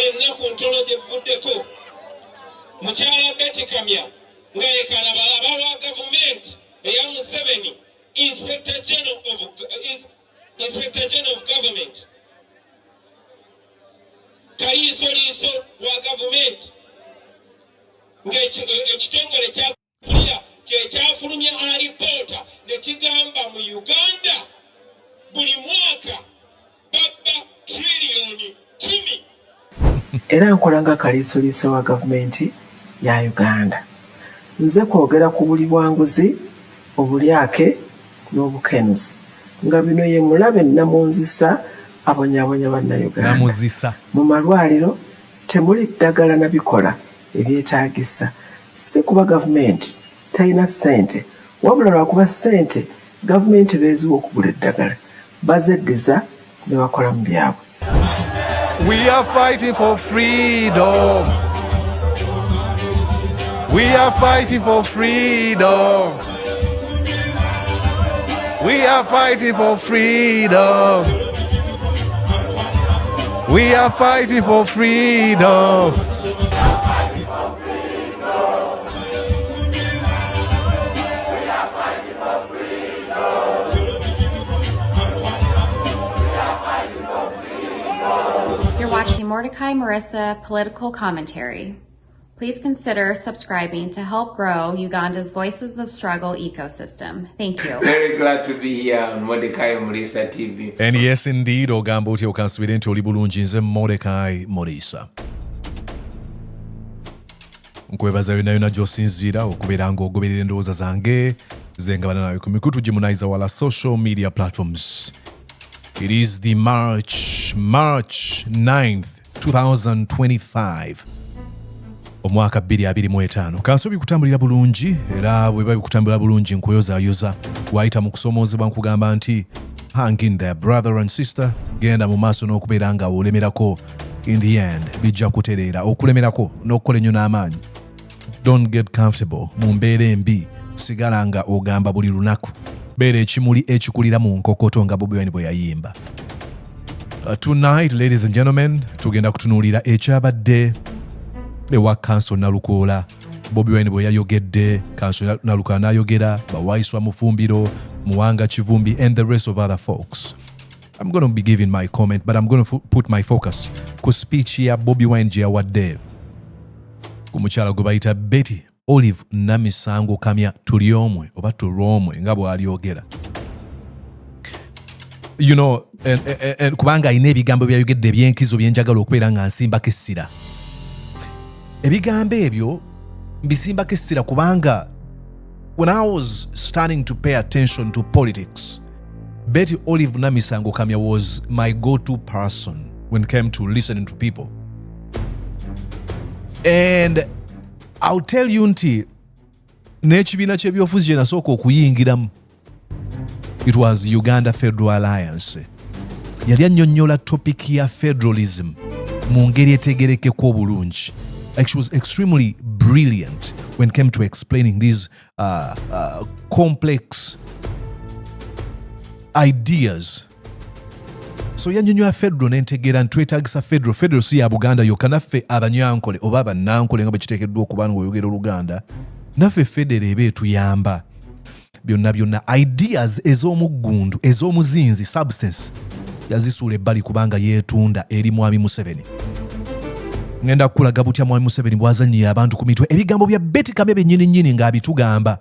ennaku ntono gye vuddeko mukyala Betty Kamya nga yekalabala wa gavumenti eya Museveni Inspector General of Government kaliisoliiso wa gavumenti ng'ekitongole kyakulira kyekyafulumya alipoota ne kigamba mu Uganda buli mwaka baba triliyoni 10. Era nkola nga kaliisoliiso wa gavumenti ya Uganda. Nze kwogera ku buli bwanguzi, obulyake n'obukenuzi. Nga bino ye mulabe namunzisa abonyabonya bannayuganda. Mu malwaliro temuli ddagala na bikola ebyetaagisa. Si kuba gavumenti talina ssente, wabula lwakuba ssente gavumenti beeziwa okugula eddagala bazeddiza ne bakola mu byabwe. We are fighting for freedom. We are fighting for freedom. We are fighting for freedom. We are fighting for freedom. You're watching Mordecai Marissa Political Commentary. Please consider subscribing to help grow Uganda's Voices of Struggle ecosystem. Thank you. Very glad to be here on Mordecai Marissa TV. And yes, indeed, ogamba oti okansubira nti oli bulungi nze Mordecai Marissa. Nkwebaza yonna gy'osinziira okubeera ng'ogoberera endowooza zange zengabana nayo ku mikutu gimunaiza wala social media platforms. It is the March 9th, 2025. Omwaka 2025. Kansobi kutambulira bulungi era bwe babi kutambulira bulungi nkuyozayoza waita mu kusomoozebwa nkugamba nti hang in there brother and sister, genda mu maaso n'okubeera nga olemerako in the end bijja kutereera okulemerako n'okukola ennyo n'amaanyi. Don't get comfortable mu mbeera embi, sigala nga ogamba buli lunaku. Beera ekimuli ekikulira mu nkokoto nga Bobi Wine bwe yayimba. Tonight, ladies and gentlemen, tugenda kutunuulira ekyabadde ewa Kawempe Nalukoola. Bobi Wine bwe yayogedde, Kawempe Nalukoola n'ayogera, bawaayiswa Mufumbiro, Muwanga Kivumbi, and the rest of other folks. I'm going to be giving my comment, but I'm going to put my focus ku speech ya Bobi Wine gye yawadde ku mukyala gwe bayita Betty Olive Namisango Kamya tuliomwe oba tulomwe nga bw'alyogera. You know, kubanga alina ebigambo byayogedde ebyenkizo byenjagala okubeera nga nsimbako essira. Ebigambo ebyo mbisimbako essira kubanga when I was starting to pay attention to politics, Betty Olive Namisango Kamya was my go-to person when it came to listening to people. And I'll tell you nti n'ekibiina ky'ebyobufuzi gye nasooka okuyingiramu, it was Uganda Federal Alliance. Yali annyonnyola topic ya federalism mu ngeri etegerekeko obulungi. Like she was extremely brilliant when it came to explaining these complex ideas. So yannyonnyola federal n'entegeera ntwetaagisa federal si ya Buganda yokka, naffe abanyankole oba bannankole nga bwe kiteekeddwa okuba ng'oyogera Oluganda, naffe federal eba etuyamba. Byonna ideas ez'omuggundu ez'omuzinzi substance yazisuula ebbali kubanga yeetunda eri mwami Museveni. Ngenda kukulaga butya mwami Museveni bw'azannyira abantu ku mitwe ebigambo bya Betty Kamya byennyini ng'abitugamba.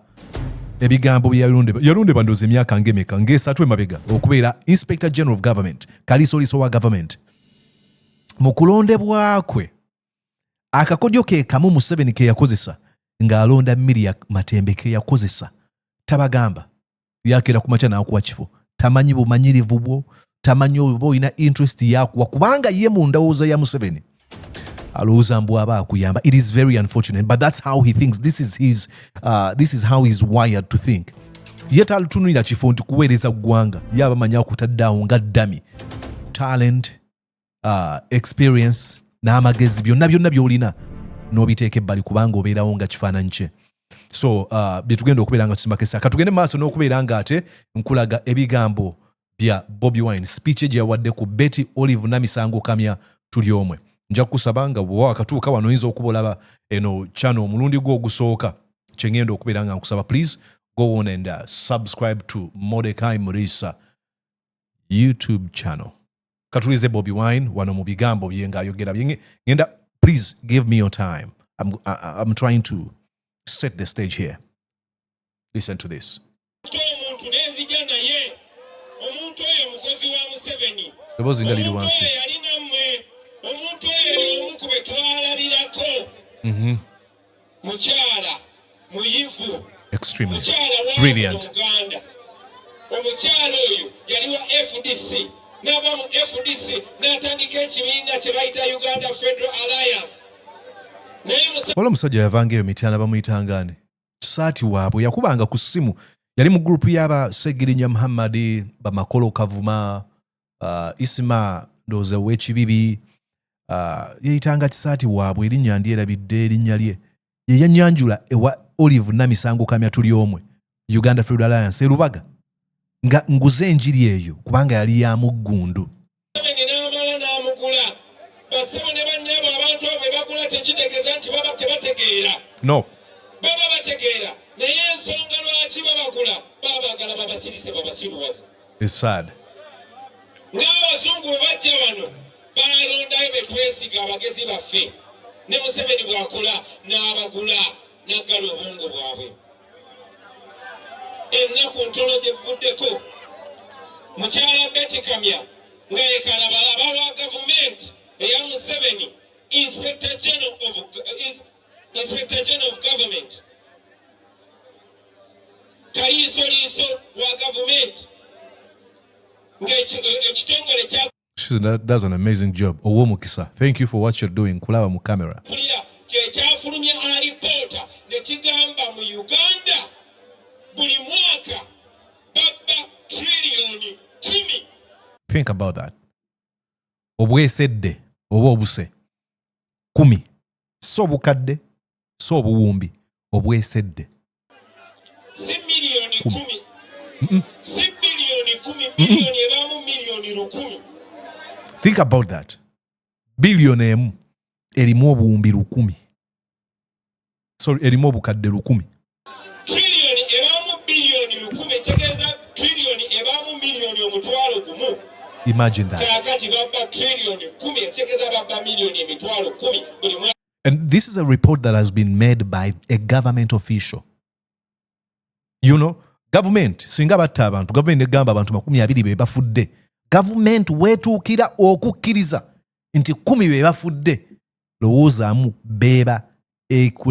Ebigambo bya yalonde bandoze emyaka ng'emeka ng'esatu emabega okubeera Inspector General of Government, kaliisoliiso wa government. Mu kulondebwa kwe akakodyo ke kamu Museveni ke yakozesa ng'alonda Miriam Matembe ke yakozesa. Tabagamba yakera kumacha n'akuwa kifo, tamanyi bumanyirivu bwo, tamanyi oba olina interest yakuwa kubanga ye mu ndowooza ya Museveni alowooza mbu aba akuyamba. It is very unfortunate, but that's how he thinks. This is how he's wired to think. Ye talutunulira kifo nti kuweereza ggwanga, ye abamanyi akutaddeawo nga ddami. Talent, experience n'amagezi byonna by'olina n'obiteeka ebbali kubanga obeerawo nga kifaananyi kye. So byetugenda okubeera nga tusimbako essaka. Tugende maaso n'okubeera nga ate nkulaga ebigambo bya Bobi Wine, speech gye yawadde ku Betty Olive Namisango Kamya tuli omwe. nja kusaba nga bwe wakatuuka wano oyinza okuba olaba eno channel omulundi gwo ogusooka kye ngenda okubeera nga nkusaba, please go on and subscribe to Mordecai Murisa YouTube channel. Katulize Bobi Wine wano mu bigambo bye ng'ayogera ngenda, please give me your time. I'm trying to set the stage here. Listen to this. Extremely brilliant. Wala omusajja yavanga eyo mityana bamuyitangane saati waabwe yakubanga ku ssimu, yali mu grupu y'aba Segirinya Muhammadi, Bamakolo Kavuma, Isima ndowooza w'ekibibi, yeyitanga kisaati waabwe erinnya ndyerabidde erinnya lye ye yanyanjula ewa Olive Namisango Kamya tuli omwe Uganda Freedom Alliance erubaga nga nguze enjiri eyo kubanga yali ya muggundu. No. It's sad. Ne Museveni bw'akola n'abagula n'aggala obwongo bwabwe. Ennaku ntono gye vuddeko mukyala Betty Kamya nga yeekalabalaba wa gavumenti eya Museveni, Inspector General of Government, kaliisoliiso wa gavumenti ng'ekitongole kya She does an amazing job. Owomukisa, thank you for what you're doing. Kulaba mu camera. Think about that. Obwesedde oba obuse 10 so bukadde so buwumbi obwesedde si milioni 10 si bilioni 10 milioni ebamu milioni 10. Think about that. Billion emu erimu obuwumbi 10. Sorry, erimu obukadde 10. Trillion ebamu bilioni 10 tegeza trillion ebamu milioni omutwalo gumu. Imagine that. Kakati baba trillion 10 tegeza baba milioni emitwalo 10. And this is a report that has been made by a government official. You know, government singa batta abantu, government egamba abantu 20 be bafudde. Government wetuukira okukkiriza nti 10 be bafudde, lowoozaamu beeba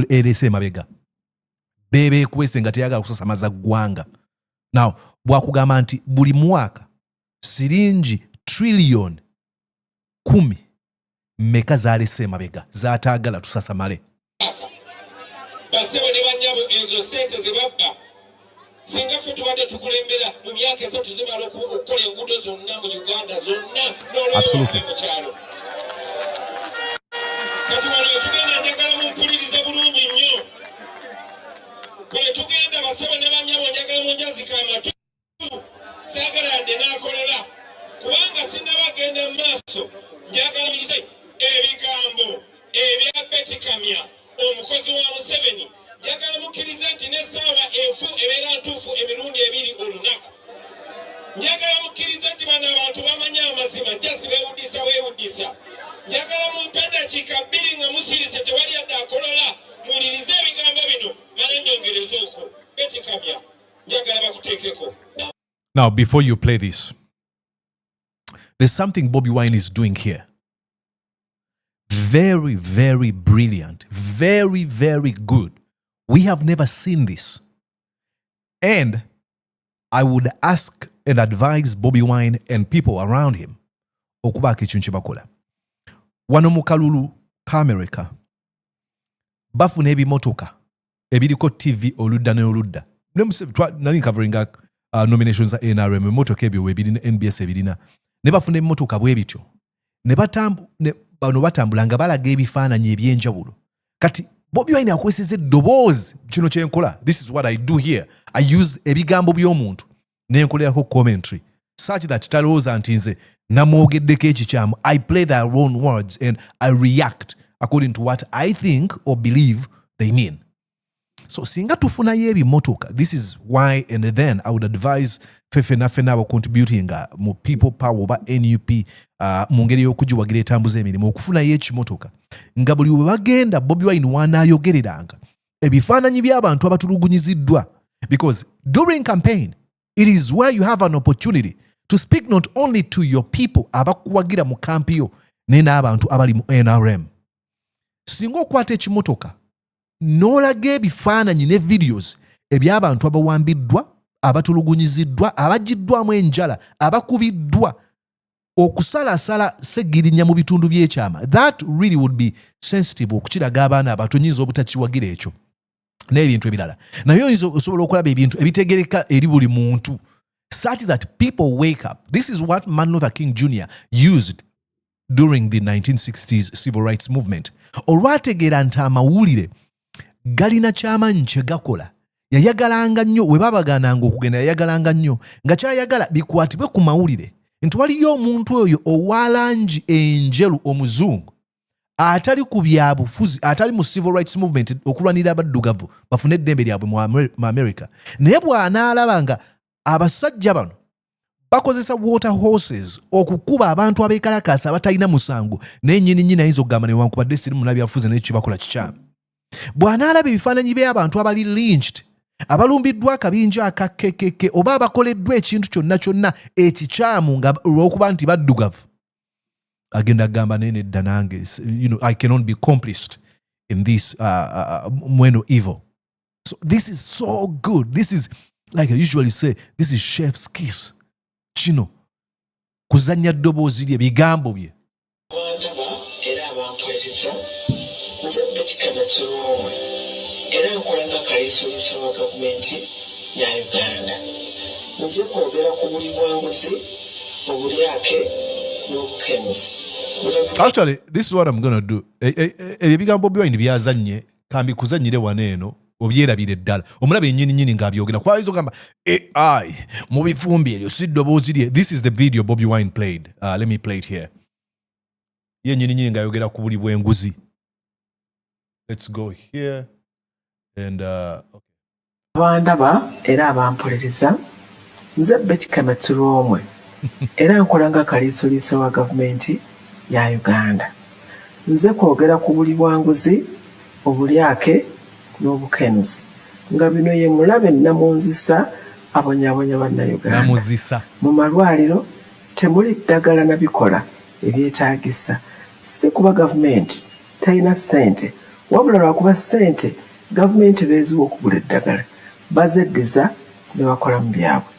erese emabega, beeba ekwese nga teyagala kusasamaza ggwanga. Now bwakugamba nti buli mwaka siringi trillion 10 mmeka zaalese emabega zaataagala tusasamale. Basebo ne banyabo ezo sente ze babba singa ffe tubadde tukulembera mu myaka esatu zimala okukola enguudo zonna mu Uganda zonna n'olw'obukyalo. Kati wano tugenda njagala mumpulirize bulungi nnyo. Bwe tugenda basebo ne banyabo njagala munjazika amatu saagala yadde n'akolela kubanga sinnabagenda mu maaso njagala mulize ebigambo ebya Betty Kamya omukozi wa Museveni. Njagala mukkirize nti n'essaawa enfu ebeera ntuufu emirundi 2 olunaku. Njagala mukkirize nti bano abantu bamanya amazima jasi beewuddisa. Njagala mumpe eddakiika 2 nga musirise tewali yadde akolola muwulirize ebigambo bino male nyongereza okwo. Betty Kamya njagala bakuteekeko. Now before you play this, there's something Bobi Wine is doing here. Very, very brilliant. Very, very good. We have never seen this. And I would ask and advise Bobi Wine and people around him okubaka ekintu kye bakola. Wano mu kalulu ka America bafuna ebimotoka ebiriko TV oludda ne oludda. Nali covering nominations za NRM, emotoka ebyo webirina NBS ebirina. Ne bafuna ebimotoka bwe bityo. Ne batambula nga balaga ebifaananyi ebyenjawulo. Kati Bobi Wine akweseze eddoboozi kino kyenkola. This is what I do here. I use ebigambo by'omuntu nenkolerako commentary such that talooza nti nze namwogeddeko ekikyamu. I play their own words and I react according to what I think or believe they mean. So singa tufunayo ebimotoka, this is why, and then I would advise fefena abo contributing mu people power oba NUP mu ngeri y'okugiwagira etambuza emirimu okufunayo ekimotoka nga buli we bagenda Bobi Wine wanaayogereranga ebifaananyi by'abantu abatulugunyiziddwa, because during campaign it is where you have an opportunity to speak not only to your people abakuwagira mu kampiyo naye n'abantu abali mu NRM. Singa okwata ekimotoka n'olaga ebifaananyi ne videos eby'abantu abawambiddwa, abatulugunyiziddwa, abagiddwamu enjala, abakubiddwa, okusalasala segirinya mu bitundu by'ekyama, that really would be sensitive okukiraga abaana abato, nyinza obutakiwagira ekyo n'ebintu ebirala. Naye oyinza osobola okulaba ebintu ebitegereka eri buli muntu, such that people wake up. This is what Martin Luther King Jr. used during the 1960s civil rights movement. Olwategeera nti amawulire galina ky'amanyi kye gakola, yayagalanga nnyo, we babagananga okugenda yayagalanga nnyo nga kyayagala bikwatibwe ku mawulire nti waliyo omuntu oyo owalangi enjeru omuzungu atali ku byabufuzi, atali mu civil rights movement okulwanira abaddugavu bafune eddembe lyabwe mu America, naye bw'anaalaba nga abasajja bano bakozesa water horses okukuba abantu abeekalakaasa abatalina musango, naye nnyini ayinza okugamba newankubadde siri munabyafuzi naye kibakola kikyamu. Bw'anaalaba ebifaananyi by'abantu abali lynched, abalumbiddwa akabinja akakkeke oba abakoleddwa ekintu kyonna ekikyamu nga olw'okuba nti baddugavu, agenda agamba naye nedda nange, I cannot be complicit in this mweno evil. So this is so good. This is, like I usually say, this is chef's kiss. Kino kuzannya ddoboozi lye, bigambo bye. Era abampuliza nze Betty era nkolanga kaliisoliisa wa gavumenti ya Uganda. Nze kwogera ku buli bwanguzi, obulyake n'obukemuzi. Actually, this is what I'm going to do. Ebigambo Bobi Wine byazannye kambi kuzannyire waneeno obyerabire ddala. Omulaba ennyini ng'abyogera. Kwayinza okugamba AI mu bifumbi eryo si ddoboozi lye. This is the video Bobi Wine played. Let me play it here. Ye nnyini ng'ayogera ku buli bwenguzi. Let's go here. And Abandaba era abampuliriza nze Betty era nkolanga kaliisoliisa wa gavumenti ya Uganda. Nze kwogera ku buli bwanguzi, obulyake n'obukenuzi nga bino ye mulabe namunzisa abonyabonya bannayuganda. Mu malwaliro temuli ddagala nabikola ebyetaagisa, si kuba gavumenti talina ssente, wabula lwakuba ssente gavumenti beeziwa okugula eddagala bazeddiza ne bakola mu byabwe.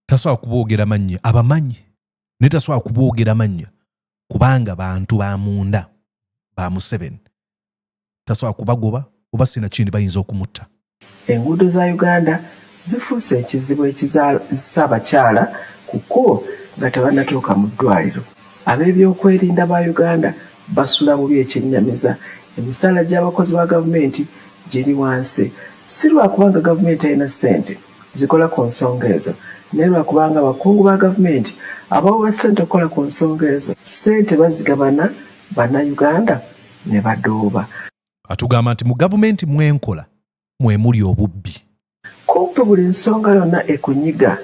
Tasobola kuboogera mannya abamanyi, ne tasobola kuboogera mannya kubanga bantu ba munda ba Museveni. Tasobola kubagoba oba sinakindi bayinza okumutta. Enguudo za Uganda zifuuse ekizibu ekizaalisa abakyala ku kkubo nga tebannatuuka mu ddwaliro. Ab'ebyokwerinda ba Uganda basula bubi ekyennyamiza, emisaala gy'abakozi ba gavumenti giri wansi, si lwakubanga gavumenti alina ssente zikola ku nsonga ezo, naye lwakubanga abakungu ba gavumenti abawa ssente okukola ku nsonga ezo, ssente bazigabana bannayuganda ne badooba. Atugamba nti mu gavumenti mwenkola mwemuli obubbi. Kumpi buli nsonga yonna ekunyiga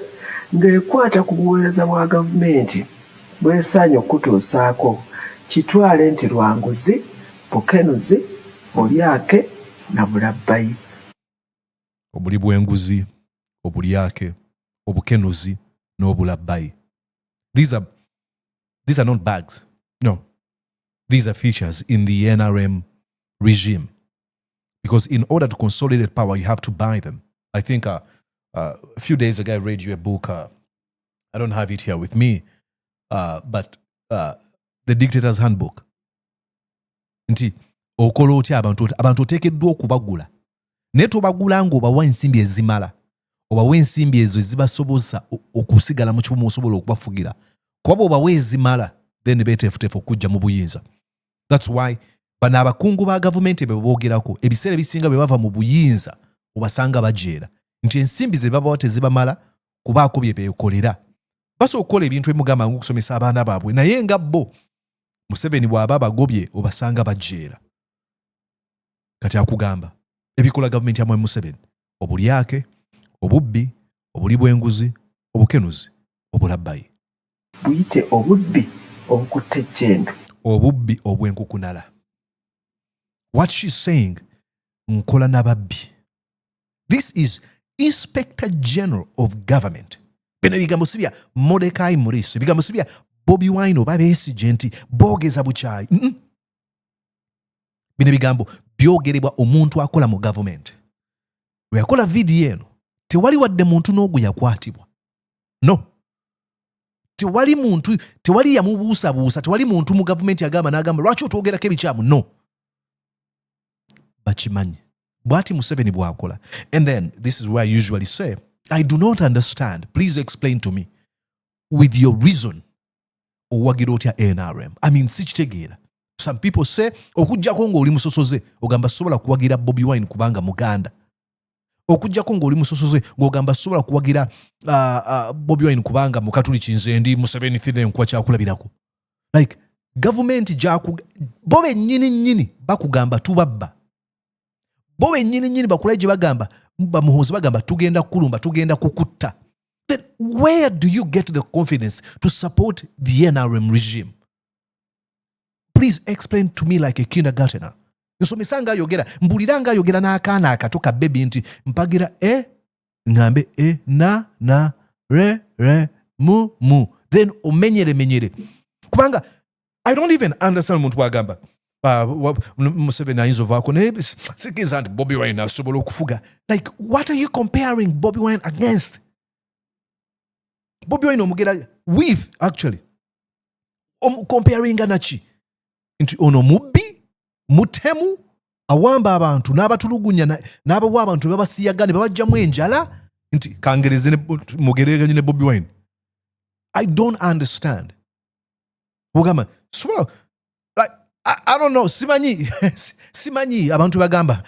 ng'ekwata ku buweereza bwa gavumenti bwesaanye okutuusaako, kitwale nti lwanguzi, bukenuzi, olyake na bulabbayi. Obuli bw'enguzi, obulyake, obukenuzi n'obulabbayi. These are not bags. No. These are features in the NRM regime. Because in order to consolidate power, you have to buy them. I think a few days ago I read you a book. I don't have it here with me. But The Dictator's Handbook. Nti okola otya abantu oteekeddwa okubagula. Naye tobagula ng'obawa ensimbi ezimala. Obawa ensimbi ezo ezibasoboza okusigala mu kibumu osobola okubafugira. Kuba bw'obawa ezimala, then beeteefuteefu okujja mu buyinza. That's why bano abakungu ba gavumenti be boogerako ebiseera ebisinga bwe bava mu buyinza obasanga bajeera. Nti ensimbi ze babawa tezibamala kubaako bye beekolera. basobola okukola ebintu ebimugamba ng'okusomesa abaana baabwe naye nga bo Museveni bw'aba bagobye obasanga bajeera. Kati akugamba ebikola gavumenti ya Mwami Museveni obulyake, obubbi, obuli bw'enguzi, obukenuzi, obulabbayi. Buyite obubbi obukutte ejjendu. Obubbi obw'enkukunala. What she's saying, nkola n'ababbi. This is Inspector General of Government. Bino ebigambo si bya Mordecai Muriiso, ebigambo si bya Bobi Wine oba Besigye nti boogeza bukyayi. Bino ebigambo byogerebwa omuntu akola mu government. Bwe yakola vidiyo eno, tewali wadde muntu n'ogu yakwatibwa. No. Tewali yamubuusabuusa, tewali muntu mu government yagamba n'agamba lwaki otwogerako ebikyamu. No. Bakimanyi. Bw'ati Museveni bw'akola. And then, this is where I usually say, I do not understand. Please explain to me. With your reason, owagira otya NRM. I mean, sikitegeera. Some people say, okujjako ng'oli musosoze, ogamba sobola kuwagira Bobi Wine kubanga Muganda. Okujjako ng'oli musosoze, ng'ogamba sobola kuwagira Bobi Wine kubanga Mukatuliki nze ndi Museveni thine nkuwa kyakulabirako. Like, government bobe nnyini bakugamba tubabba. Bobe nnyini bakulaye gye bagamba, bamuhozi bagamba tugenda kulumba, tugenda kukutta. Then where do you get the confidence to support the NRM regime? Please explain to me like a kindergartner. Nsomesa nga ayogera, mbulira nga ayogera n'akaana akato ka baby nti mpagira ngambe na re mu. Then omenyere. Kubanga I don't even understand muntu wagamba. Museveni ayinza ovaako naye sikiza nti Bobi Wine asobola okufuga. Like, what are you comparing Bobi Wine against? Bobi Wine omugera with, actually. Comparing nachi. Nti ono mubbi, mutemu, awamba abantu, n'abatulugunya, n'abawa abantu babasiyagane, babajjamu enjala, nti kangereze mugereranye ne Bobi Wine. I don't understand. Bugamba, sobola, like, I don't know, simanyi abantu bagamba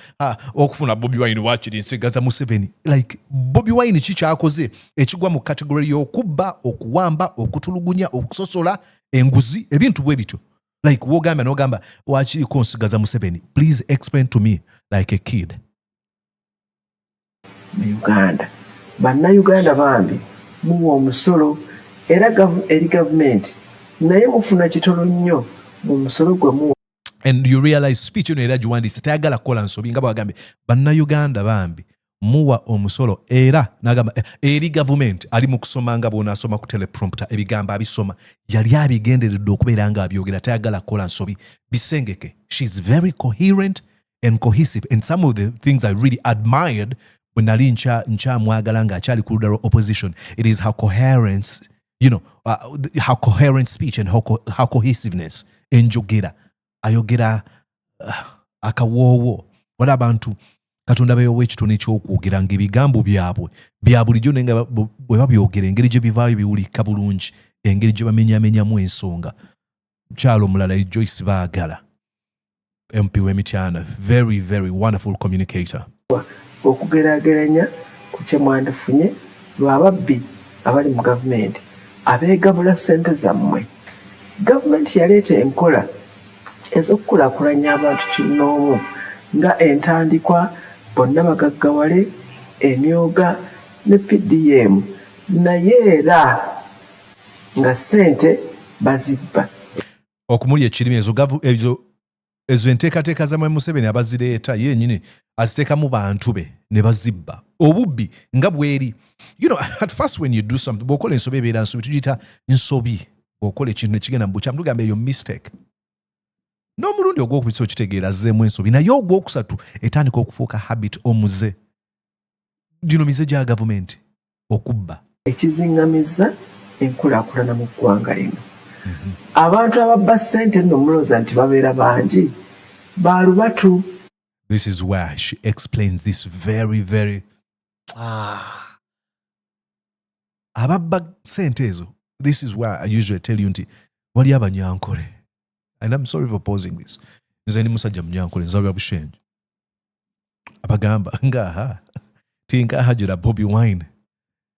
okufuna Bobi Wine wakiri nsigaza Museveni. Like, Bobi Wine kikyakoze ekigwa mu category y'okubba, okuwamba, okutulugunya, okusosola, enguzi, ebintu bwe bityo. Like, wogamba n'ogamba wakiri konsigaza Museveni. Please explain to me like a kid. Mu Uganda, bannayuganda bambi muwa omusolo era eri gavumenti naye mufuna kitono nnyo mu musolo gwe muwa. And you realize speech eno era giwandiise tayagala kukola nsobi nga bw'agambe bannayuganda bambi muwa omusolo era n'agamba eri gavumenti ali mu kusoma nga bw'onaasoma ku teleprompter ebigambo abisoma yali abigenderedde okubeera nga abyogera tayagala kukola nsobi bisengeke. She's very coherent and cohesive, and some of the things I really admired when nali nkyamwagala nga akyali ku ludda lwa opposition, it is her coherence, you know, her coherent speech and her cohesiveness. Enjogera ayogera akawoowo wala abantu Katonda beyowa ekitone ekyokwogera ng'ebigambo byabwe bya bulijjo naye nga bwe babyogera engeri gye bivaayo biwulika bulungi, engeri gye bamenyamenyamu ensonga. Mukyalo omulala Joyce Baagala, MP w'Emityana, very very wonderful communicator. Okugeraageranya ku kye mwandifunye lw'ababbi abali mu gavumenti abeegabula ssente zammwe. Gavumenti yaleeta enkola ez'okukulaakulanya abantu kinnoomu nga entandikwa bonna bagaggawale, emyoga ne PDM, naye era nga ssente bazibba. Okumuli ekirimi ezo enteekateeka za Mwami Museveni abazireeta yennyini aziteekamu bantu be ne bazibba. Obubbi nga bweri. You know, at first when you do something, bw'okola ensobi ebeera nsobi, tugiyita nsobi. Bw'okola ekintu ne kigenda mu bukyamu tugamba eyo mistake. N'omulundi ogwokubisa okitegeera azzeemu ensobi, naye ogwokusatu etandika okufuuka habit omuze. Gino mize gya gavumenti okubba. Ekizingamiza enkulaakulana mu ggwanga lino. Abantu ababba ssente nno mulowooza nti babeera bangi, baalubatu. This is where she explains this very, very... Ababba ssente ezo. This is where I usually tell you nti wali abanyankole. And I'm sorry for pausing this. Nze ni musajja munyankole nzalwa Bushenyi. Abagamba ngaha tinka hajira Bobi Wine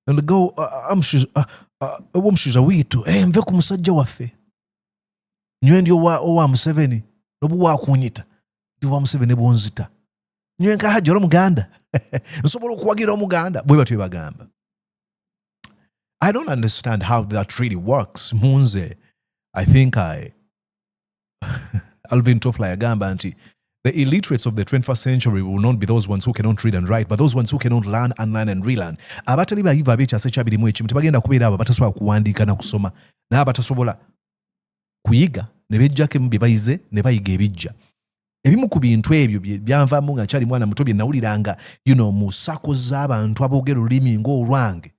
and go omushiza witu nve ku musajja waffe nywe ndi owa Museveni nobu wakunyita ndi wa Museveni bonzita nywe nka hajja Omuganda nsobola okuwagira Omuganda bwe batwe bagamba. I don't understand how that really works. Munze, I think Alvin Toffler agamba anti the illiterates of the 21st century will not be those ones who cannot read and write, but those ones who cannot learn and learn and relearn. Abatali bayiva abekyasa ekyabirimu ekimu tebagenda kubeera abo batasobola kuwandiika na kusoma naye batasobola kuyiga ne bejjako ebimu bye bayize ne bayiga ebijja. Ebimu ku bintu ebyo byanvaamu nga nkyali mwana muto bye nawuliranga mu sako z'abantu aboogera olulimi ng'olwange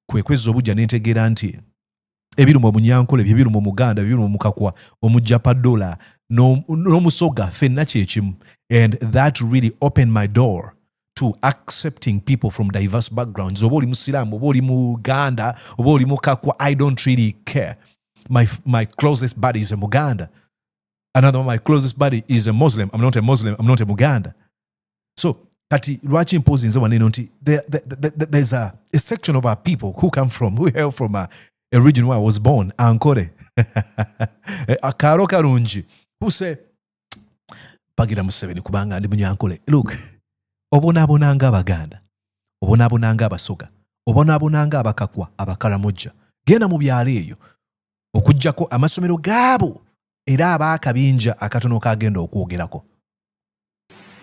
kwe kwezza obujja ne ntegeera nti ebiruma Omunyankole bye biruma Omuganda bye biruma Omukakwa Omujapadola n'Omusoga ffenna kyekimu. And that really opened my door to accepting people from diverse backgrounds. Oba oli Musiraamu, oba oli Muganda, oba oli Mukakwa, I don't really care. My closest buddy is a Muganda. Another one, my closest buddy is a Muslim. I'm not a Muslim, I'm not a Muganda. So kati lwaki impozi nze waneno nti there's a section of our people who hail from a region where I was born, Ankole. Akaro karungi. Who say, Bagira Museveni kubanga ndi Munyankole. Look, obonaabonanga Abaganda, obonaabonanga Abasoga, obonaabonanga Abakakwa, Abakaramoja. Genda mu byalo eyo okuggyako amasomero gaabo era abaakabinja akatono kagenda okwogerako.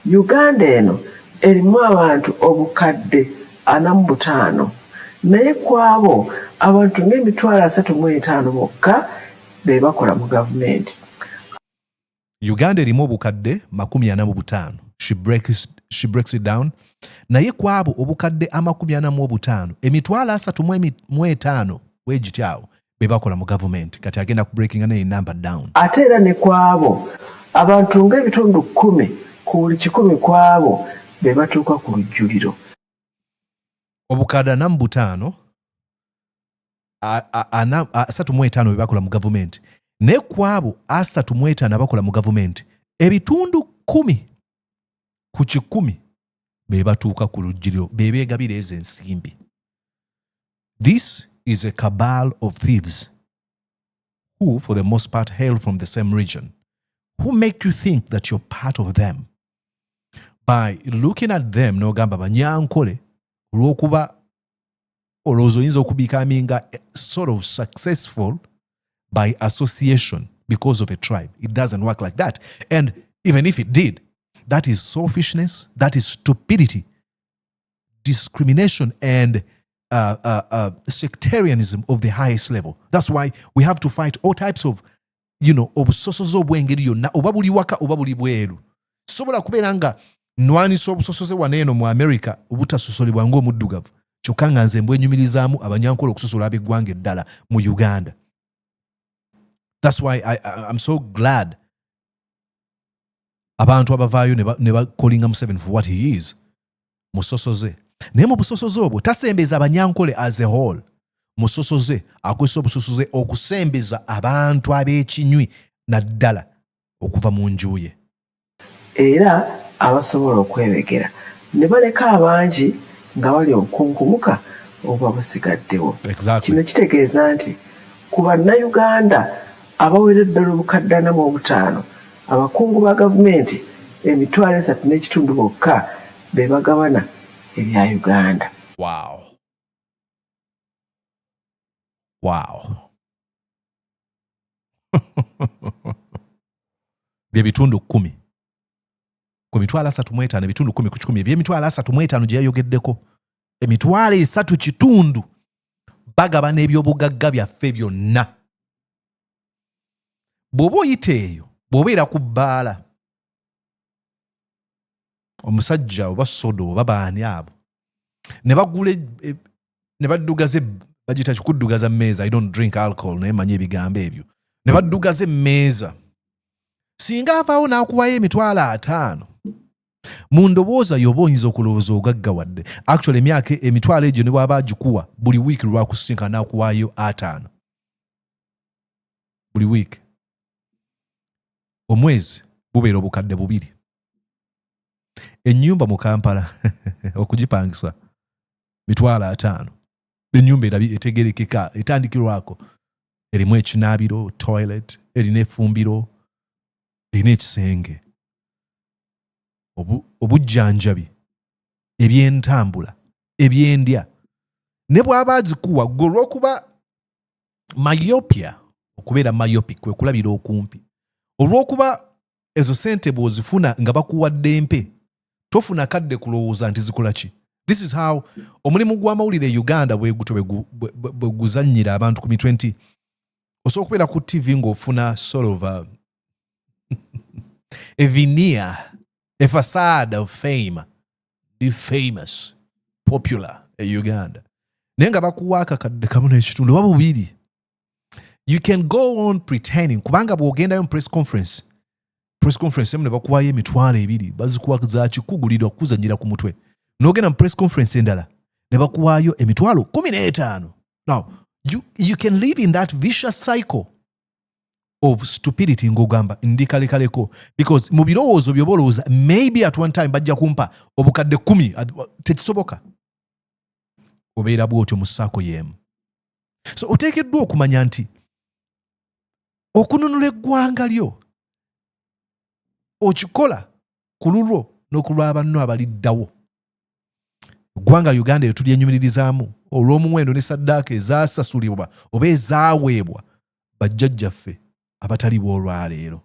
Uganda eno erimu abantu obukadde 45 naye kwabo abantu ng'emitwalo 35 bokka be bakola mu gavumenti. Uganda erimu obukadde 45. She breaks it down. Naye kwabo obukadde 45 emitwalo 35 wegityawo be bakola mu gavumenti. Kati agenda ku breaking ne number down. Ate era ne kwabo abantu ng'ebitundu 10 ku buli 100 kwabo be batuuka ku lujjuliro. Obukadde 45 35 be bakola mu gavumenti. Ne kwabo 35 abakola mu gavumenti ebitundu 10 ku 100 be batuuka ku lujjuliro be beegabira ezo ensimbi. This is a cabal of thieves who for the most part hail from the same region, who make you think that you're part of them by looking at them n'ogamba Banyankole olw'okuba olowooza oyinza okubikaminga sort of successful by association because of a tribe. It doesn't work like that. And even if it did, that is selfishness, that is stupidity, discrimination, and sectarianism of the highest level. That's why we have to fight all types of, obusosoze obw'engeri yonna oba buli waka oba buli bweru. Sobola kubeera nga nwanisa obusosoze waneeno mu America obutasosolebwa ng'omuddugavu kyokka nga nze mbwenyumirizaamu Abanyankole okusosola ab'eggwanga eddala mu Uganda. That's why I'm so glad abantu abavaayo ne bakolinga Museveni for what he is. Musosoze. Naye mu busosoze obwo tasembeza Abanyankole as a whole. Musosoze akozesa obusosoze okusembeza abantu ab'ekinywi naddala okuva mu nju ye. Era abasobola okwebegera ne baleka abangi nga bali obukunkumuka oba busigaddewo. Exactly. Kino kitegeeza nti ku Bannayuganda abawera ddala obukadde 45 abakungu ba gavumenti 3.5 bokka be bagabana ebya Uganda. Wow. Bye bitundu 10 ku mitwalo 35 ebitundu 10 ku 10 eby'emitwalo 35 gye yayogeddeko emitwalo 3 bagabana eby'obugagga byaffe byonna. Bw'oba oyita eyo bw'obeera ku bbaala omusajja oba sodo oba baani abo ne bagula ne baddugaze bagita kikuddugaza mmeeza. I don't drink alcohol naye manyi ebigambo ebyo. Ne baddugaza emmeeza singa avaawo n'akuwayo emitwalo 5 mu ndowooza y'oba oyinza okulowooza ogaggawadde. Actually emyaka emitwalo egyo ne bw'aba agikuwa buli wiiki lwakusinka n'akuwaayo 5 buli wiiki. Omwezi bubeera obukadde 2. Ennyumba mu Kampala okugipangisa mitwalo 5. Ennyumba erabi etegerekeka etandikirwako erimu ekinaabiro, toilet, erina effumbiro, erina ekisenge. Obujjanjabi, ebyentambula, ebyendya. Ne bw'aba azikuwa ggwe olw'okuba myopia, okubeera myopic kwe kulabira okumpi. Olw'okuba ezo sente bw'ozifuna nga bakuwadde mpe, tofuna kadde kulowooza nti zikola ki. This is how omulimu gw'amawulire Uganda bwe guzannyira abantu ku mitwe nti osobola okubeera ku TV ng'ofuna sort of a veneer, a facade of fame, be famous, popular in Uganda. Naye nga bakuwa akakadde kamu n'ekitundu oba bubiri. You can go on pretending. Kubanga bw'ogendayo mu press conference emu ne bakuwayo emitwalo ebiri, bazikuwa za kikugulirwa kuzannyira ku mutwe. N'ogenda mu press conference endala ne bakuwayo emitwalo 15. Now, you can live in that vicious cycle of stupidity ng'ogamba ndi kalekaleko, because mu birowoozo by'obolowooza maybe at one time bajja kumpa obukadde 10, tekisoboka. Obeera bw'otyo mu ssaako y'emu. So oteekeddwa okumanya nti okununula eggwanga lyo okikola ku lulwo n'okulwa banno abaliddawo. Eggwanga Uganda eyo tulyenyumirizaamu olw'omuwendo ne saddaaka ezaasasulibwa oba ezaaweebwa bajjajjaffe abatali b'olwaleero.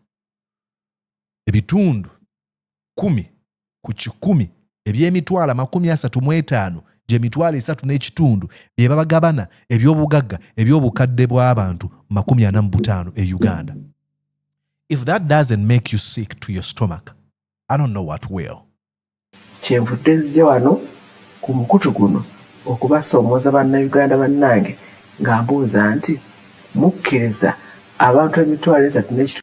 Ebitundu 10 ku 100 eby'emitwalo 35 gy'emitwalo 3 n'ekitundu bye babagabana eby'obugagga eby'obukadde bw'abantu 45 e Uganda. If that doesn't make you sick to your stomach, I don't know what will. Kyenvudde nzija wano ku mukutu guno okubasoomooza bannayuganda bannange nga mbuuza nti mukkiriza abantu emitwalo 3 n'ekitundu.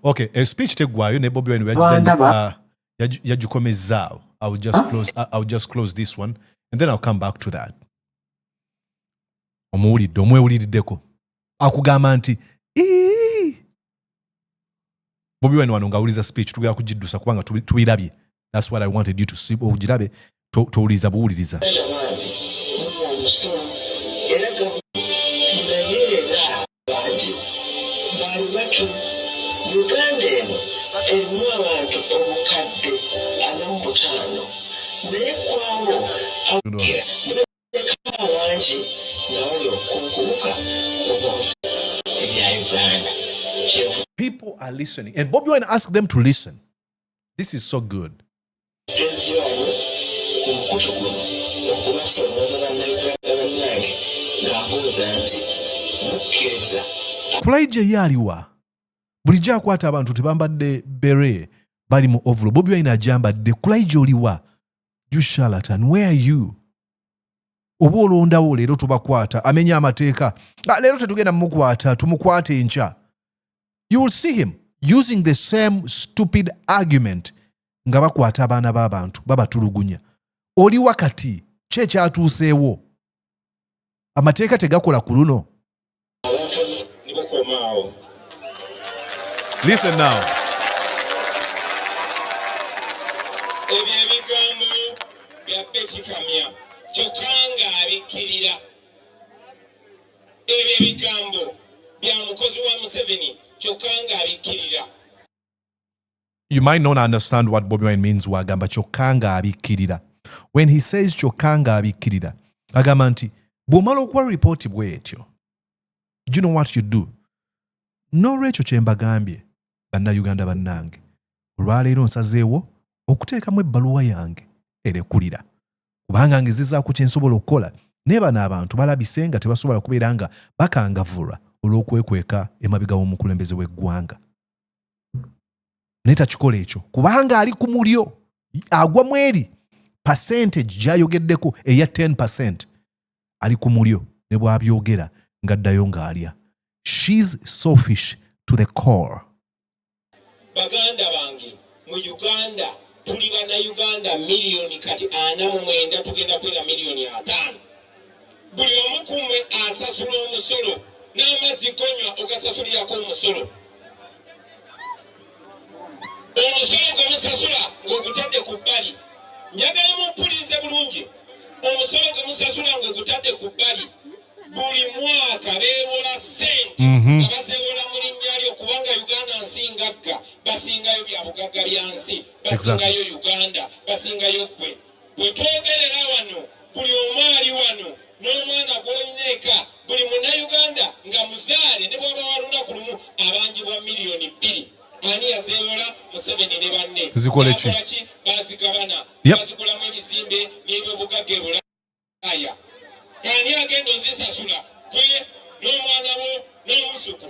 Okay, a speech teggwayo ne Bobi Wine yagikomezaawo. I'll just close this one and then I'll come back to that. Omuwulidde, omwewuliriddeko akugamba nti Bobi Wine wano ng'awuliza speech tugenda kugiddusa kubanga tubirabye. That's what I wanted you to see. Ogirabe towuliriza buwuliriza. Uganda eno erimu abantu omukadde 45 naye kwawo abangi nawuli okunkuluka obonsi ebya Uganda. People are listening and Bobi Wine asked them to listen. This is so good. Kulaije yaliwa bulijja akwata abantu tebambadde beret bali mu ovulo. Bobi Wine ajambadde. Kulaije oliwa? You charlatan, where are you? Oba olondawo leero tubakwata amenya amateeka. Leero tetugenda mukwata tumukwate enkya. You will see him using the same stupid argument nga bakwata abaana b'abantu babatulugunya. Oli wakati kye kyatuuseewo. Amateeka tegakola ku luno. Listen now. Ebyo ebigambo bya Betty Kamya kyokanga abikkirira. Ebyo ebigambo bya mukozi wa Museveni kyokanga abikkirira. You might not understand what Bobi Wine means wagamba kyokanga abikkirira. When he says kyokanga abikkirira, agamba nti bw'omala okuwa report bw'etyo, do you know what you do? N'olwekyo kye mbagambye bannayuganda bannange, olwaleero nsazeewo okuteekamu ebbaluwa yange erekulira. Kubanga ngezezaako kye nsobola okukola, naye bano abantu balabise nga tebasobola kubeera nga bakangavvulwa olw'okwekweka emabega w'omukulembeze w'eggwanga. Naye takikola ekyo kubanga ali ku mulyo, agwa mu eri percentage gy'ayogeddeko eya 10%. Ali ku mulyo ne bw'abyogera ng'addayo ng'alya. She's selfish to the core. Baganda bange mu Uganda tuli bannayuganda miliyoni kati 49 tugenda kwera miliyoni 5. Buli omu ku mmwe asasula omusolo n'amazzi konywa ogasasulirako omusolo. Omusolo gwe musasula ng'ogutadde ku bbali. Njagala mumpulirize bulungi. Omusolo gwe musasula ng'ogutadde ku bbali. bali buli mwaka beewola ssente nga bazeewola mu linnya lyo kubanga Uganda nsingagga basingayo bya bugagga bya nsi basingayo Uganda basingayo ggwe bwe twogerera wano buli omu ali wano n'omwana gw'olina eka buli munnayuganda nga muzaale ne bw'aba wa lunaku lumu abanjibwa miliyoni 2 ani yazeewola Museveni ne banne zikole ki bazigabana bazigulamu ebizimbe n'ebyobugagga e Bulaaya ani agenda ozisasula gwe n'omwana wo n'omusuku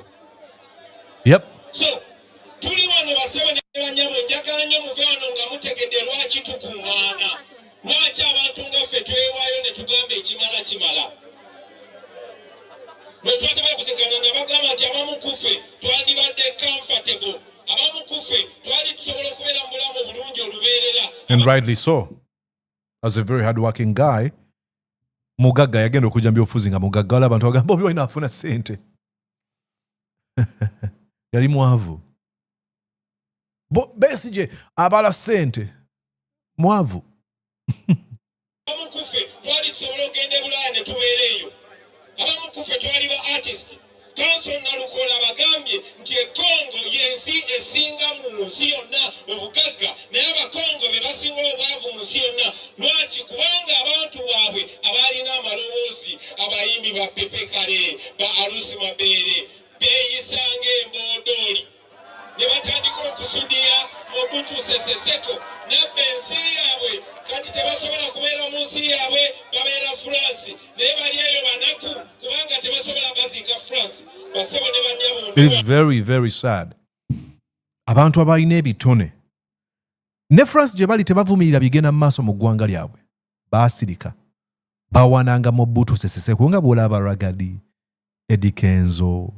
so tuli wano basebe ne banyabo njagala nnyo muve wano nga mutegedde lwaki tukuŋŋaana lwaki abantu nga ffe twewaayo ne tugamba ekimala kimala bwe twasobola kusinkana nabagamba nti abamu kuffe twandibadde comfortable abamu kuffe twali tusobola okubeera mu bulamu obulungi olubeerera and rightly so as a very hard working guy mugagga yagenda okujja mbyobufuzi nga mugagga wala abantu bagamba Bobi Wine afuna ssente yali mwavu Besigye abala ssente mwavu abamu kuffe twali tusobola okugenda e Bulaaya ne tubeereeyo abamu kuffe twali ba artist Kawempe North bagambye nti Congo y'ensi esinga mu nsi yonna obugagga naye abakongo be basinga obwavu mu nsi yonna lwaki kubanga abantu baabwe abalina amaloboozi abayimbi ba Pepe Kale ba Alusi Mabeere beeyisanga emboodooli ne batandika okusudira Mobutu Sese Seko nabba ensi yaabwe kati tebasobola kubeera mu nsi yaabwe babeera France naye bali eyo banaku kubanga tebasobola baziika France basebo ne banyabo. It is very very sad abantu abalina ebitone ne France gye bali tebavumirira bigenda mu maaso mu ggwanga lyabwe baasirika bawananga Mobutu Sese Seko nga bw'olaba Ragadi Eddie Kenzo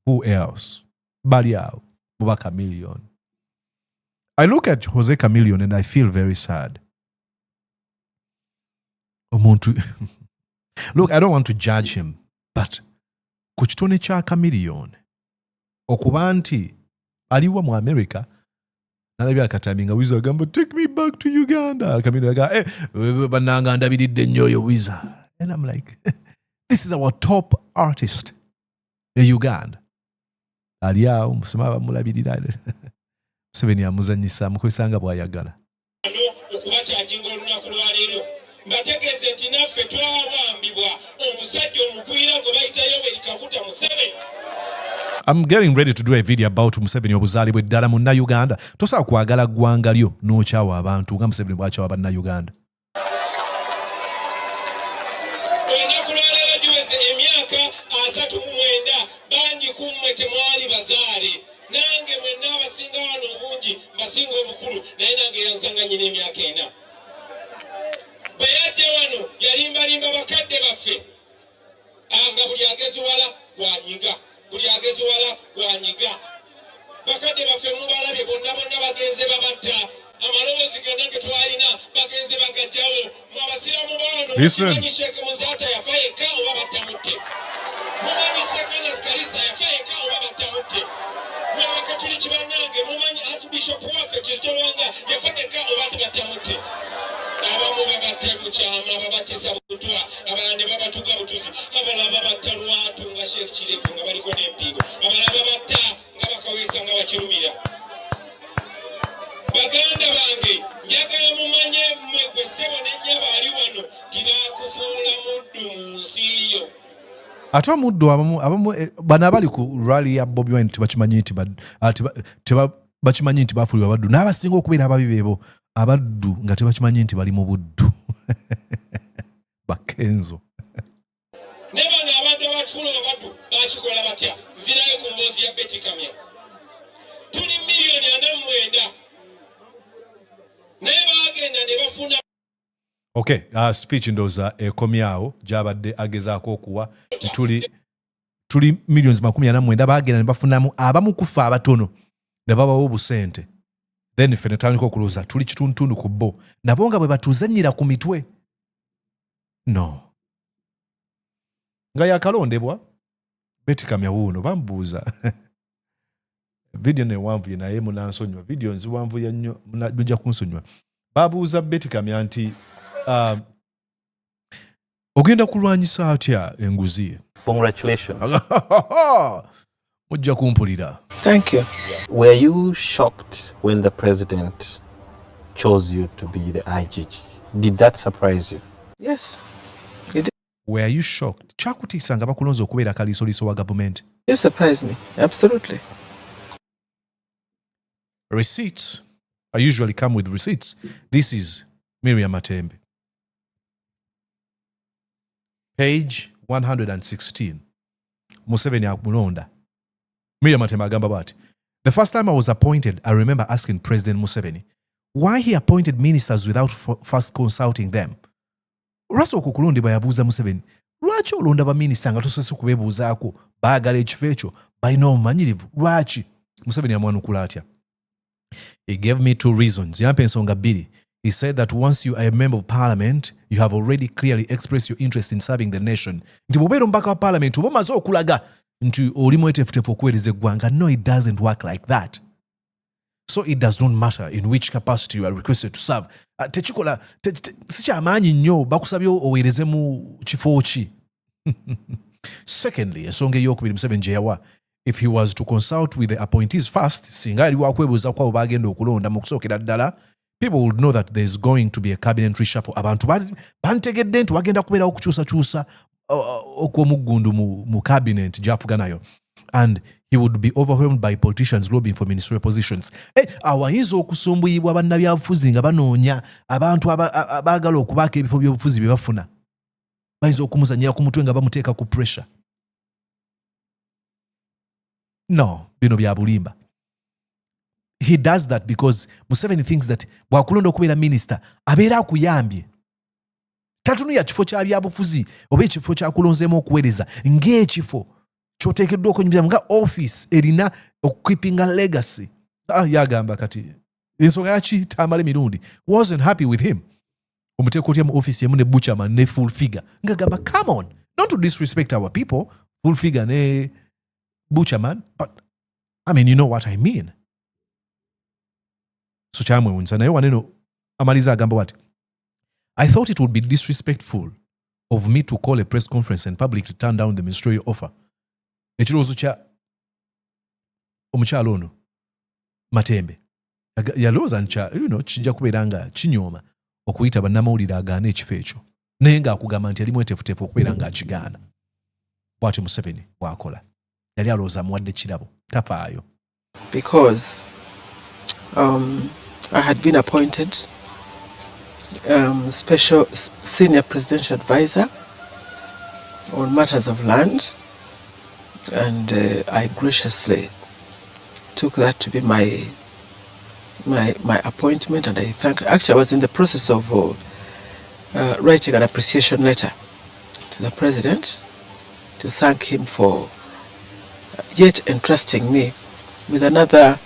who else bali awo Boba Chameleon. I look at Jose Chameleon and I feel very sad. Look, I don't want to judge him, but ku kitone kya Chameleon okuba nti aliwa mu America nalabye akatambi nga Wiza agamba take me back to Uganda. Chameleon aga bananga ndabiridde nnyo oyo Wiza. And I'm like this is our top artist in Uganda. Aliao musema bamulabirira Museveni amuzanyisa mukozesanga bwayagala okuba kyakinga olunaku lwaleero mbategeeze nti naffe twawambibwa omusajja omugwira gwe bayitayo Kakuta Museveni. I'm getting ready to do a video about Museveni obuzaalibwe ddala mu Uganda. Tosobola kwagala ggwanga lyo n'okyawa abantu nga Museveni bw'akyawa bannayuganda. Olunaku lwaleero giweze emyaka 39 bangi kummwe temwali bazaale nange mwenna abasinga wano obungi mbasinga obukulu naye nange yansanga nyina emyaka 4 bwe yajja wano yalimbalimba bakadde baffe nga buli ageziwala gwanyiga buli ageziwala gwanyiga bakadde baffe mubalabye bonna bagenze babatta amaloboozi gonna ge twalina bagenze bagajjawo mu abasiraamu bawano mumanyi Sheekh Muzaata yafa yekka oba battamutte mumanyi Sheekh Anas Kalisa yafa yekka oba battamutte n'abakatuliki bannange mumanyi Archbishop waffe Kizito Lwanga yafa yekka oba battamutte abamu babatta mu kyama babatisa butwa abalala ne babatuga butuzi abalala babatta lwatu nga Sheikh Kirevu nga baliko n'empigo abalala babatta nga bakaweesa nga bakirumira. Baganda bange njagala mumanye mmwe gwe ssebo n'ennyaba ali wano tibaakufuula muddu mu nsi yo. Ate omuddu abamu bano abali ku rally ya Bobi Wine tebakimanyi nti bafuulibwa abaddu n'abasinga okubeera ababi beebo abaddu nga tebakimanyi nti bali mu buddu bakenzo ne bano abantu abatufuula abaddu bakikola batya nzirayo ku mboozi ya Betty Kamya tuli miliyoni 49 naye baagenda ne bafuna. Okay, speech ndoza ekomyawo gyabadde agezaako okuwa tuli millions 49 baagenda ne bafunamu abamu kufa abatono ne babawo obusente then ffe ne tutandika okulowooza tuli kitundutundu ku bo nabo nga bwe batuzannyira ku mitwe no nga yakalondebwa Betty Kamya wuuno bambuuza video newanvu ye naye munansonyiwa video nziwanvu ya nnyo mujja kunsonyiwa babuuza Betty Kamya nti Ogenda kulwanyisa atya enguzi? Congratulations. Mujja kumpulira. Thank you. Were you shocked when the president chose you to be the IGG? Did that surprise you? Yes. Were you shocked? Kyakutiisa nga bakulonza okubeera kaliisoliiso wa gavumenti? You surprised me. Absolutely. Receipts. I usually come with receipts. This is Miriam Matembe. Page 116. Museveni akulonda. Miriam Matembe agamba bwati. The first time I was appointed, I remember asking President Museveni why he appointed ministers without first consulting them. Lwaki okukulondebwa yabuuza Museveni, lwaki olonda baminisita nga tosose kubeebuuzaako baagala ekifo ekyo balina obumanyirivu? Lwaki? Museveni amwanukula atya. He gave me 2 reasons. Yampa ensonga 2. He said that once you are a member of parliament, you have already clearly expressed your interest in serving the nation. Nti bw'obeera omubaka wa parliament oba omaze okulaga nti oli mweteefuteefu okuweereza eggwanga. No, it doesn't work like that. So it does not matter in which capacity you are requested to serve. Tekikola si kyamaanyi nnyo bakusabye oweereze mu kifo ki. Secondly, ensonga ey'okubiri Museveni gye yawa, if he was to consult with the appointees first, singa ali wakwebuuza kwabo bagenda okulonda mu kusookera ddala, people would know that there is going to be a cabinet reshuffle. Abantu bantegedde nti wagenda kubeerawo okukyusakyusa okw'omuggundu mu cabinet gy'afuga nayo. And he would be overwhelmed by politicians lobbying for ministerial positions. Awayinza okusumbuyibwa bannabyabufuzi nga banoonya abantu abaagala okubaako ebifo by'obufuzi bye bafuna. Bayinza okumuzanyira ku mutwe nga bamuteeka ku pressure. No, bino bya bulimba. He does that because Museveni thinks that bwakulonda okubeera minister abeera akuyambye. Tatunuya kifo kya byabufuzi oba ekifo kyakulonzeemu okuweereza ng'ekifo kyoteekeddwa okunyumyamu nga office erina okukeepinga legacy. Yagamba kati ensonga laki tamala emirundi. Wasn't happy with him. Omuteeka otya mu office yemu ne butcherman ne full figure. Nga gamba come on, not to disrespect our people, full figure ne butcherman, but I mean you know what I mean. So kyamwewunyisa naye waneno amaliza agamba wati, I thought it would be disrespectful of me to call a press conference and publicly turn down the ministerial offer. Ekirowoozo kya omukyalo ono Matembe yalowooza nti kijja kubeera nga kinyooma okuyita bannamawulire agaana ekifo ekyo, naye ng'akugamba nti yali mweteefuteefu okubeera ng'akigaana. Bw'atyo Museveni bw'akola. Yali alowooza amuwadde kirabo, tafaayo. Because I had been appointed special senior presidential advisor on matters of land, and I graciously took that to be my appointment, and actually I was in the process of writing an appreciation letter to the president to thank him for yet entrusting me with another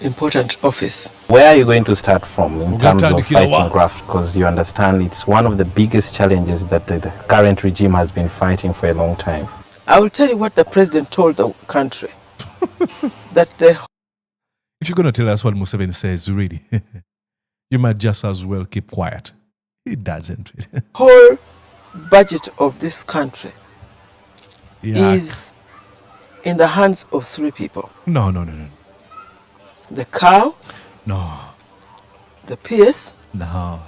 important office. Where are you going to start from in terms of fighting graft? Because you understand it's one of the biggest challenges that the current regime has been fighting for a long time. I will tell you what the president told the country. If you're going to tell us what Museveni says, really, you might just as well keep quiet. He doesn't. Whole budget of this country is in the hands of 3 people. No. The cow, no, the PS, no,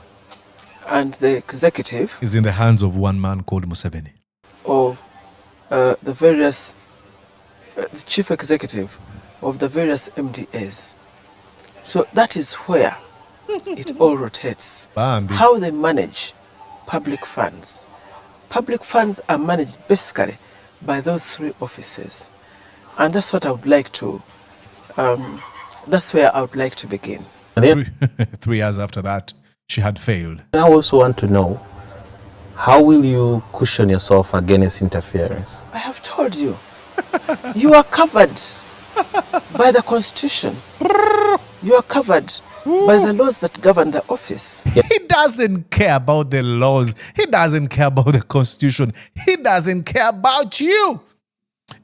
and the executive is in the hands of one man called Museveni. Of the various, the chief executive of the various MDAs. So that is where it all rotates. Bambi. How they manage public funds. Public funds are managed basically by those 3 offices. And that's what I would like to, that's where I would like to begin. 3 years after that, she had failed. I also want to know, how will you cushion yourself against interference? I have told you, you are covered by the Constitution. You are covered by the laws that govern the office. He doesn't care about the laws. He doesn't care about the Constitution. He doesn't care about you.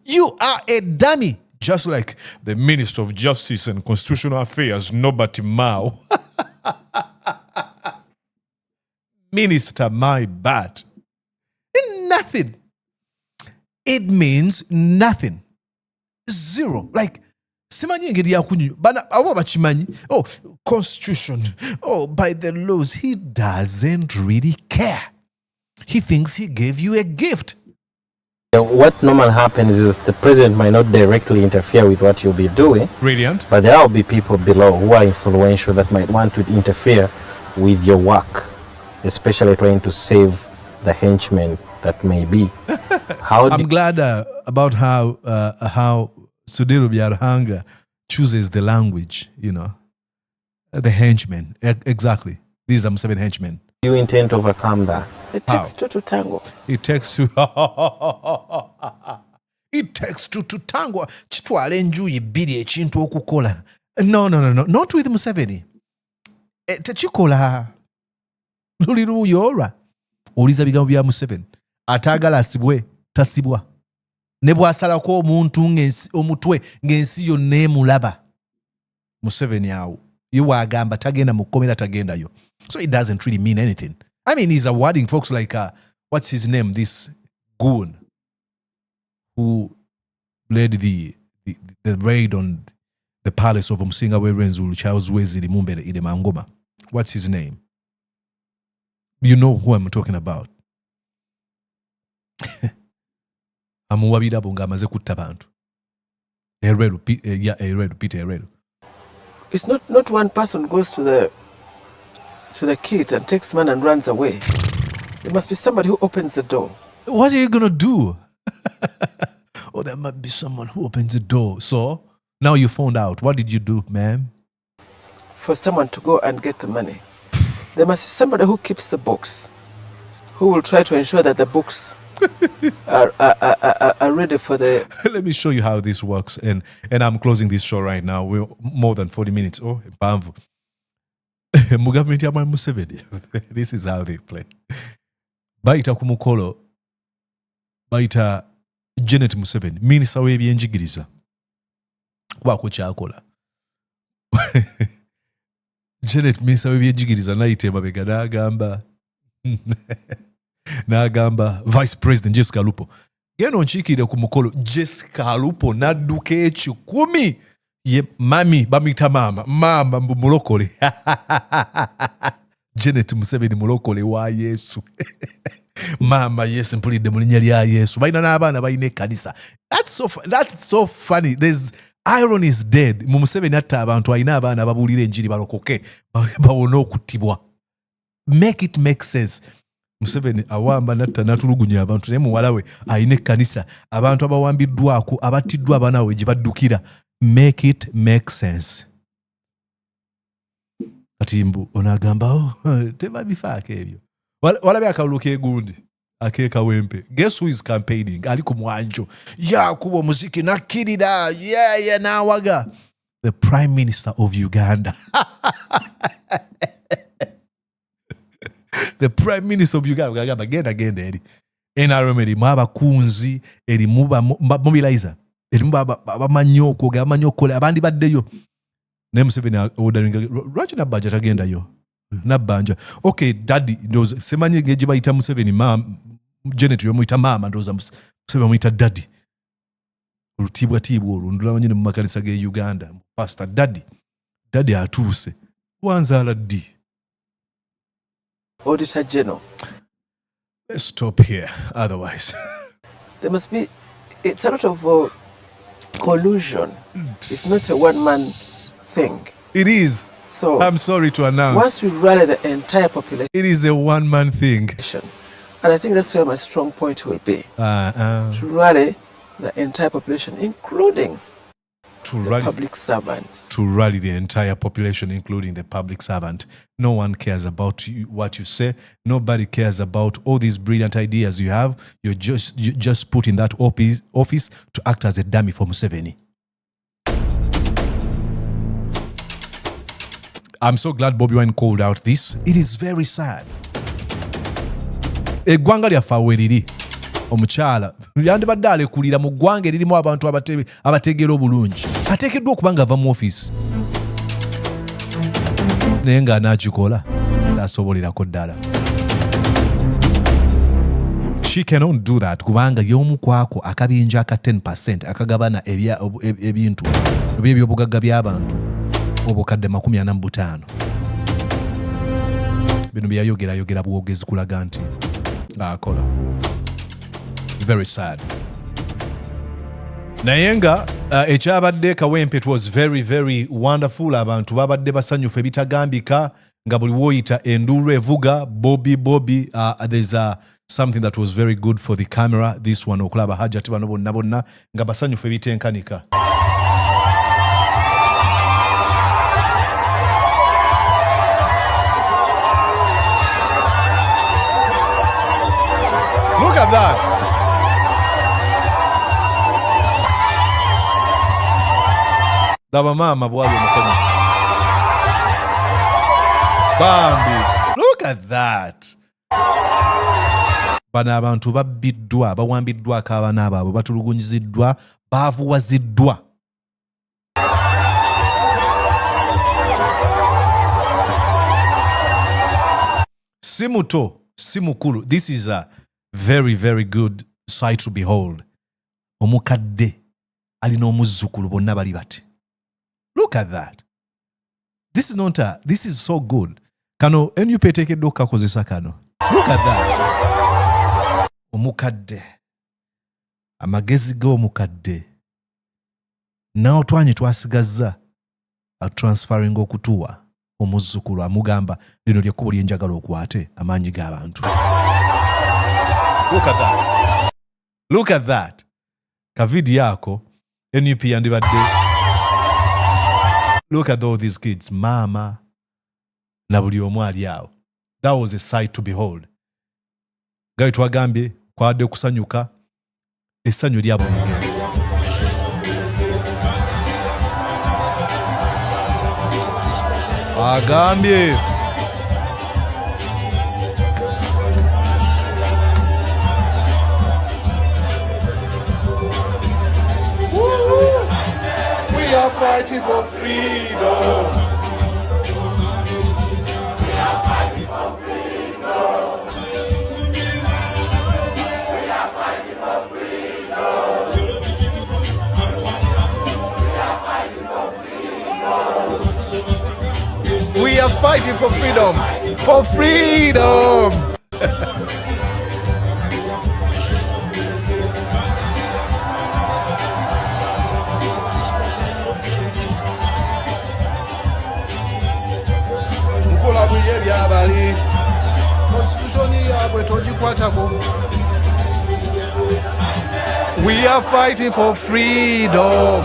You are a dummy. Just like the Minister of Justice and Constitutional Affairs, Nobati Mao. Minister, my bad. Nothing. It means nothing. Zero. Like, oh, constitution. Oh, by the laws. He doesn't really care. He thinks he gave you a gift. What normally happens is the president might not directly interfere with what you'll be doing. Brilliant. But there will be people below who are influential that might want to interfere with your work, especially trying to save the henchmen that may be. I'm glad about how Sudiro Byarhanga chooses the language, you know. The henchmen. Exactly. These are 7 henchmen. You intend to overcome that? It takes two to tango. It takes two. It takes two to tango. Chitwale njuyi bbiri ekintu okukola. No. Not with Museveni. Techikola. Luli luyora. Oliza bigambo bya Museveni. Atagala asibwe, tasibwa. Ne bw'asalako omuntu omutwe ng'ensi yonna emulaba. Museveni awo. Iwe agamba tagenda mu kkomera tagendayo. So it doesn't really mean anything. I mean, he's awarding folks like, what's his name? This goon who led the raid on the palace of Msinga Werenzulu, Charles Wezili Mumbere Ide Mangoma. What's his name? You know who I'm talking about. Amuwabira bonga amaze kutta bantu. Peter Hereru. It's not one person goes to the kit and takes man and runs away. There must be somebody who opens the door. What are you going to do? Oh, there might be someone who opens the door. So, now you found out. What did you do, ma'am? For someone to go and get the money. There must be somebody who keeps the books, who will try to ensure that the books are ready for the... Let me show you how this works. And I'm closing this show right now. We're more than 40 minutes. Oh, bamvu. Mugavumenti ya Museveni. This is how they play. Baita kumukolo. Baita Janet Museveni. Minisita w'ebyenjigiriza. Kwako kyakola. Janet minisita w'ebyenjigiriza nayita emabega n'agamba Vice President Jessica Alupo. Genda onkiikirire ku mukolo. Jessica Alupo n'adduka ekikumi. Ye mami bamita mama mulokole. Janet Museveni mulokole wa Yesu. Mama Yesu mpulidde mu linnya lya Yesu. Balina n'abaana balina ekkanisa. That's so funny. There's irony is dead. Mu Museveni atta abantu alina abaana ababuulira enjiri balokoke bawone okuttibwa. Make it make sense. Museveni awamba natta natulugunya abantu naye muwala we alina ekkanisa. Abantu abawambiddwako abattiddwa abaana we gye baddukira. Make it make sense. Katimbu onagamba teba bifaako ebyo. Walabe akalulu kegundi ake Kawempe. Guess who is campaigning? Ali ku mwanjo. Yakuba muziki nakirira. Yeah nawaga. The Prime Minister of Uganda. The Prime Minister of Uganda. Agenda eri. NRM erimu abakunzi erimu mobilizer. Erimu abamanyoko abandi baddeyo. Ne Museveni ordaringa lwaki Nabbanja tagendayo. Nabbanja. Okay, daddy ndoza semanye ngeje bayita Museveni Janet yomuyita mama ndoza Museveni yomuyita daddy. Olutibwa olwo ndulabanye mu makanisa ge Uganda. Pastor daddy atuuse. Wanzaala ddi. Auditor General. Let's stop here. Otherwise, there must be. It's a lot of collusion. It's not a one-man thing. It is. So I'm sorry to announce. Once we rally the entire population, it is a one-man thing. And I think that's where my strong point will be. To rally the entire population, including the public servants. To rally the entire population, including the public servant. No one cares about what you say. Nobody cares about all these brilliant ideas you have. You just put in that office to act as a dummy for Museveni. I'm so glad Bobi Wine called out this. It is very sad. Eggwanga lyaffe aweriri omukyala yandibadde alekulira mu ggwanga eririmu abantu abategeera obulungi ateekeddwa okuba nga ava mu ofiisi naye ng'anaakikola taasobolerako ddala. she cannot do that kubanga y'omu kwako akabinja aka 10% akagabana ebintu eby'obugagga by'abantu obukadde 45 bino byayogera bwogezi kulaga nti akola very sad. Naye nga ekyabadde Kawempe, it was very very wonderful. Abantu babadde basanyufu ebitagambika nga buli woyita enduulu evuga Bobi. There's something that was very good for the camera, this one okulaba hajati bano bonna nga basanyufu ebitenkanika. Look at that. Daba mama bwali omusanya. Bambi. Look at that. Bano abantu babbiddwa, bawambiddwa akaabana baabwe, batulugunyiziddwa, baavuwaziddwa. Si muto, si mukulu. This is a very, very good sight to behold. Omukadde alina omuzzukulu bonna bali bati. Look at that. This is so good. Kano NUP eteekeddwa okukakozesa kano. Look at that. Omukadde. Amagezi g'omukadde. Nawo twanye twasigazza transferring okutuwa omuzzukulu amugamba lino lyekkubo lyenjagala okwate amaanyi g'abantu. Look at that. Look at that. Kavidi yako NUP yandibadde. Look at all these kids. Mama na buli omu ali awo. That was a sight to behold. Gawe twagambye kwadde kusanyuka essanyu lyabo mugendo. Agambye we are fighting for freedom. We are fighting for freedom. We are fighting for freedom. We are fighting for freedom. For freedom. We are fighting for freedom.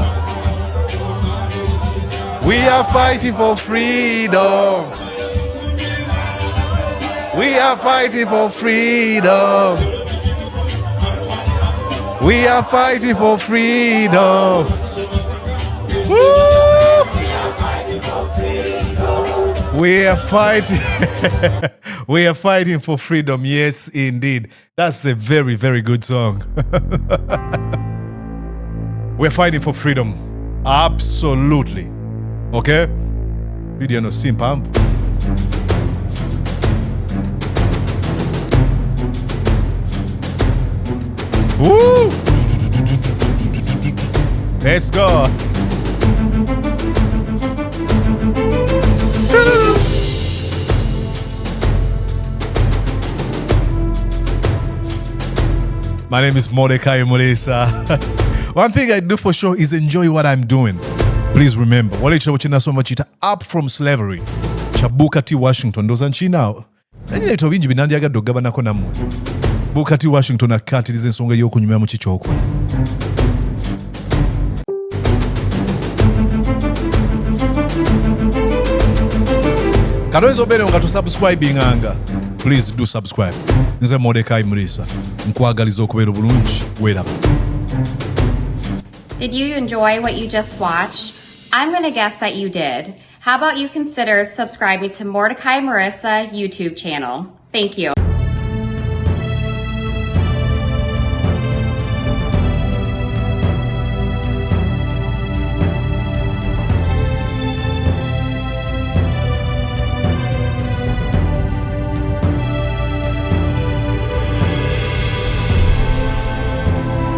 We are fighting for freedom. We are fighting for freedom. We are fighting for freedom. Woo! We are fighting. We are fighting for freedom. Yes, indeed. That's a very, very good song. We're fighting for freedom. Absolutely. Okay? Video no simpam. Woo! Let's go. My name is Mordecai Muresa. One thing I do for sure is enjoy what I'm doing. Please remember, wale chita wachina so machita up from slavery. Chabuka T Washington doza nchina. Nani neto binji binandi aga dogaba nako namu. Buka T Washington akati lize nsonga yoko nyumea mchichoko. Kadoezo bene ungato subscribing anga. Please do subscribe. Nze Mordecai Muresa. Nkwagaliza okubeera bulungi. Wera. Did you enjoy what you just watched? I'm going to guess that you did. How about you consider subscribing to Mordecai Muresa YouTube channel? Thank you.